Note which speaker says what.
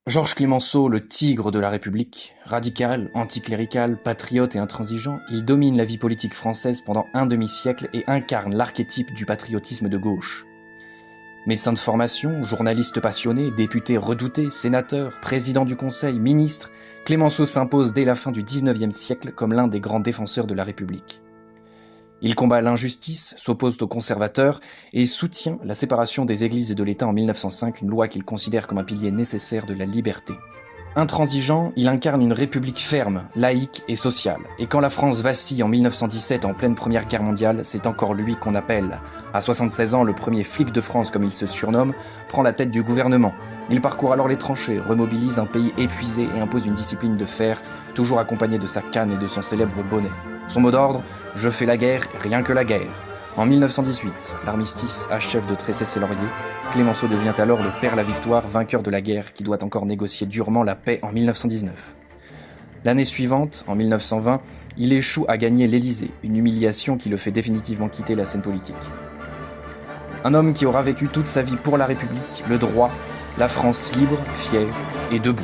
Speaker 1: Georges Clemenceau, le tigre de la République, radical, anticlérical, patriote et intransigeant, il domine la vie politique française pendant un demi-siècle et incarne l'archétype du patriotisme de gauche. Médecin de formation, journaliste passionné, député redouté, sénateur, président du Conseil, ministre, Clemenceau s'impose dès la fin du XIXe siècle comme l'un des grands défenseurs de la République. Il combat l'injustice, s'oppose aux conservateurs et soutient la séparation des églises et de l'État en 1905, une loi qu'il considère comme un pilier nécessaire de la liberté. Intransigeant, il incarne une république ferme, laïque et sociale. Et quand la France vacille en 1917 en pleine Première Guerre mondiale, c'est encore lui qu'on appelle. À 76 ans, le premier flic de France, comme il se surnomme, prend la tête du gouvernement. Il parcourt alors les tranchées, remobilise un pays épuisé et impose une discipline de fer, toujours accompagnée de sa canne et de son célèbre bonnet. Son mot d'ordre : « Je fais la guerre, rien que la guerre ». En 1918, l'armistice achève de tresser ses lauriers. Clemenceau devient alors le père la victoire, vainqueur de la guerre, qui doit encore négocier durement la paix en 1919. L'année suivante, en 1920, il échoue à gagner l'Élysée, une humiliation qui le fait définitivement quitter la scène politique. Un homme qui aura vécu toute sa vie pour la République, le droit, la France libre, fière et debout.